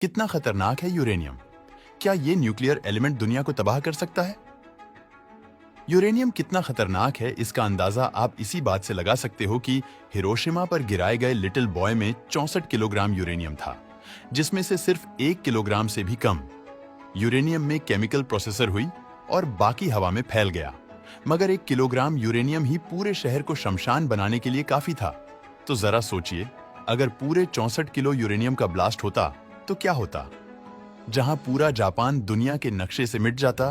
कितना खतरनाक है यूरेनियम? क्या ये न्यूक्लियर एलिमेंट दुनिया को तबाह कर सकता है? यूरेनियम कितना खतरनाक है इसका अंदाजा आप इसी बात से लगा सकते हो कि हिरोशिमा पर गिराए गए लिटिल बॉय में 64 किलोग्राम यूरेनियम था, जिसमें से सिर्फ 1 किलोग्राम से भी कम यूरेनियम में केमिकल प्रोसेसर हुई और बाकी हवा में फैल गया। मगर 1 किलोग्राम यूरेनियम ही पूरे शहर को शमशान बनाने के लिए काफी था। तो जरा सोचिए, अगर पूरे 64 किलो यूरेनियम का ब्लास्ट होता तो क्या होता? जहां पूरा जापान दुनिया के नक्शे से मिट जाता।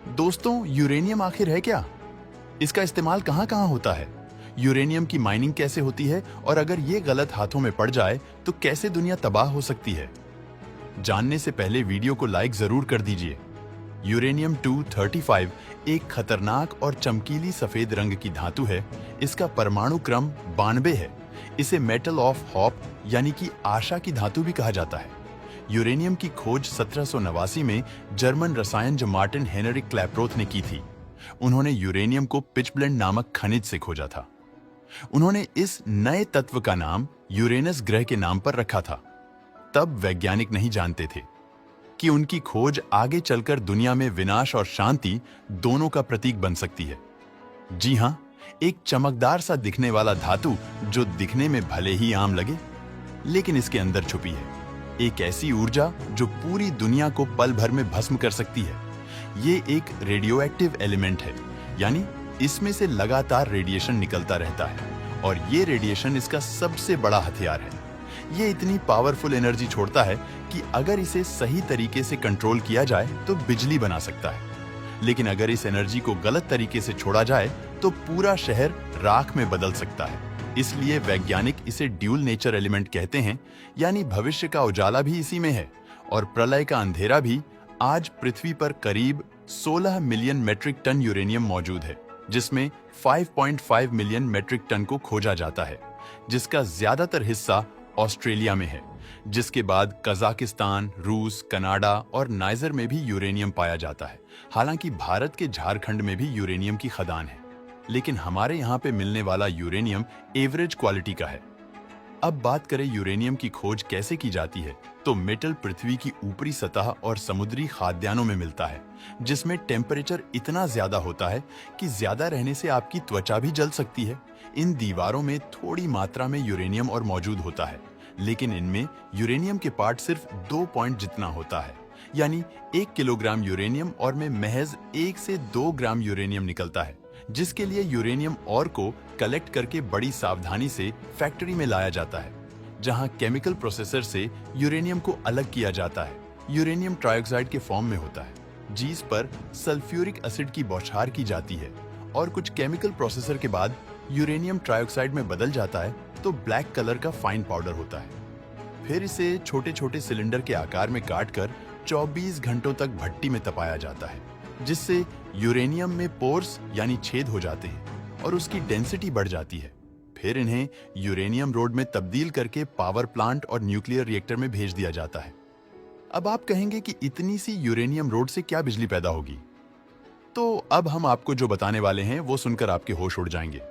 दोस्तों, यूरेनियम आखिर है क्या? इसका इस्तेमाल कहां कहां होता है? यूरेनियम की माइनिंग कैसे होती है? और अगर ये गलत हाथों में पड़ जाए तो कैसे दुनिया तबाह हो सकती है? जानने से पहले वीडियो को लाइक जरूर कर दीजिए। यूरेनियम 235 एक खतरनाक और चमकीली सफेद रंग की धातु है। इसका परमाणु क्रम 92 है। इसे मेटल ऑफ होप यानी कि आशा की धातु भी कहा जाता है। यूरेनियम की खोज 1789 में जर्मन रसायन मार्टिन हेनरिक क्लैपरोथ ने की थी। उन्होंने यूरेनियम को पिचब्लेंड नामक खनिज से खोजा था। उन्होंने इस नए तत्व का नाम यूरेनस ग्रह के नाम पर रखा था। तब वैज्ञानिक नहीं जानते थे कि उनकी खोज आगे चलकर दुनिया में विनाश और शांति दोनों का प्रतीक बन सकती है। जी हां, एक चमकदार सा दिखने वाला धातु जो दिखने में भले ही आम लगे, लेकिन इसके अंदर छुपी है एक ऐसी ऊर्जा जो पूरी दुनिया को पल भर में भस्म कर सकती है। ये एक रेडियो एक्टिव एलिमेंट है, यानी इसमें से लगातार रेडिएशन निकलता रहता है और ये रेडिएशन इसका सबसे बड़ा हथियार है। ये इतनी पावरफुल एनर्जी छोड़ता है कि अगर इसे सही तरीके से कंट्रोल किया जाए तो बिजली बना सकता है, लेकिन अगर इस एनर्जी को गलत तरीके से छोड़ा जाए तो पूरा शहर राख में बदल सकता है। इसलिए वैज्ञानिक इसे ड्यूल नेचर एलिमेंट कहते हैं, यानी भविष्य का उजाला भी इसी में है और प्रलय का अंधेरा भी। आज पृथ्वी पर करीब 16 मिलियन मेट्रिक टन यूरेनियम मौजूद है, जिसमें 5.5 मिलियन मेट्रिक टन को खोजा जाता है, जिसका ज्यादातर हिस्सा ऑस्ट्रेलिया में है। जिसके बाद कजाकिस्तान, रूस, कनाडा और नाइजर में भी यूरेनियम पाया जाता है। हालांकि भारत के झारखंड में भी यूरेनियम की खदान है, लेकिन हमारे यहाँ पे मिलने वाला यूरेनियम एवरेज क्वालिटी का है। अब बात करें यूरेनियम की खोज कैसे की जाती है, तो मेटल पृथ्वी की ऊपरी सतह और समुद्री खाद्यान्नों में मिलता है, जिसमें टेम्परेचर इतना ज्यादा होता है कि ज्यादा रहने से आपकी त्वचा भी जल सकती है। इन दीवारों में थोड़ी मात्रा में यूरेनियम और मौजूद होता है, लेकिन इनमें यूरेनियम के पार्ट सिर्फ 2 पॉइंट जितना होता है, यानी 1 किलोग्राम यूरेनियम और में महज 1 से 2 ग्राम यूरेनियम निकलता है, जिसके लिए यूरेनियम और को कलेक्ट करके बड़ी सावधानी से फैक्ट्री में लाया जाता है, जहां केमिकल प्रोसेसर से यूरेनियम को अलग किया जाता है। यूरेनियम ट्राइऑक्साइड के फॉर्म में होता है, जिस पर सल्फ्यूरिक एसिड की बौछार की जाती है और कुछ केमिकल प्रोसेसर के बाद यूरेनियम ट्राइऑक्साइड में बदल जाता है तो ब्लैक कलर का फाइन पाउडर होता है। फिर इसे छोटे छोटे सिलेंडर के आकार में काटकर 24 घंटों तक भट्टी में तपाया जाता है, जिससे यूरेनियम में पोर्स यानी छेद हो जाते हैं और उसकी डेंसिटी बढ़ जाती है। फिर इन्हें यूरेनियम रोड में तब्दील करके पावर प्लांट और न्यूक्लियर रिएक्टर में भेज दिया जाता है। अब आप कहेंगे कि इतनी सी यूरेनियम रोड से क्या बिजली पैदा होगी? तो अब हम आपको जो बताने वाले हैं वो सुनकर आपके होश उड़ जाएंगे।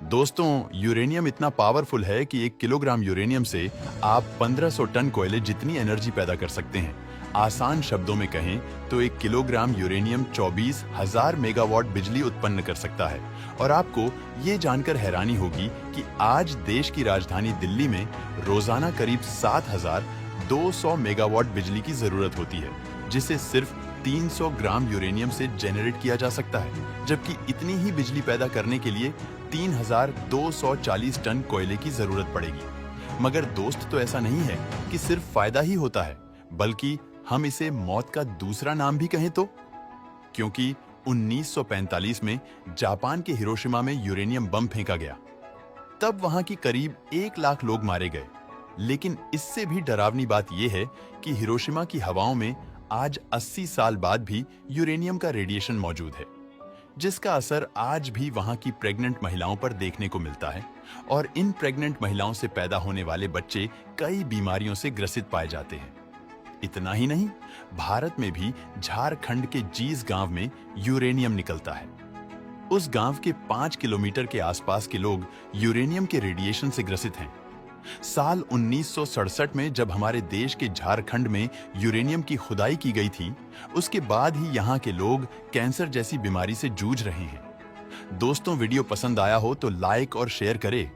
दोस्तों, यूरेनियम इतना पावरफुल है कि 1 किलोग्राम यूरेनियम से आप 1500 टन कोयले जितनी एनर्जी पैदा कर सकते हैं। आसान शब्दों में कहें तो 1 किलोग्राम यूरेनियम 24,000 मेगावाट बिजली उत्पन्न कर सकता है। और आपको ये जानकर हैरानी होगी कि आज देश की राजधानी दिल्ली में रोजाना करीब 7,200 मेगावाट बिजली की जरूरत होती है, जिसे सिर्फ 300 ग्राम यूरेनियम से जेनरेट किया जा सकता है, जबकि इतनी ही बिजली पैदा करने के लिए 3,240 टन कोयले की जरूरत पड़ेगी। मगर दोस्त, तो ऐसा नहीं है कि सिर्फ फायदा ही होता है, बल्कि हम इसे मौत का दूसरा नाम भी कहें तो, क्योंकि 1945 में जापान के हिरोशिमा में यूरेनियम बम फेंका गया। तब वहां की करीब 1 लाख लोग मारे गए। लेकिन इससे भी डरावनी बात यह है कि हिरोशिमा की हवाओं में आज 80 साल बाद भी यूरेनियम का रेडिएशन मौजूद है, जिसका असर आज भी वहां की प्रेग्नेंट महिलाओं पर देखने को मिलता है और इन प्रेग्नेंट महिलाओं से पैदा होने वाले बच्चे कई बीमारियों से ग्रसित पाए जाते हैं। इतना ही नहीं, भारत में भी झारखंड के जीस गांव में यूरेनियम निकलता है। उस गांव के 5 किलोमीटर के आसपास के लोग यूरेनियम के रेडिएशन से ग्रसित हैं। साल 1967 में जब हमारे देश के झारखंड में यूरेनियम की खुदाई की गई थी, उसके बाद ही यहाँ के लोग कैंसर जैसी बीमारी से जूझ रहे हैं। दोस्तों, वीडियो पसंद आया हो तो लाइक और शेयर करें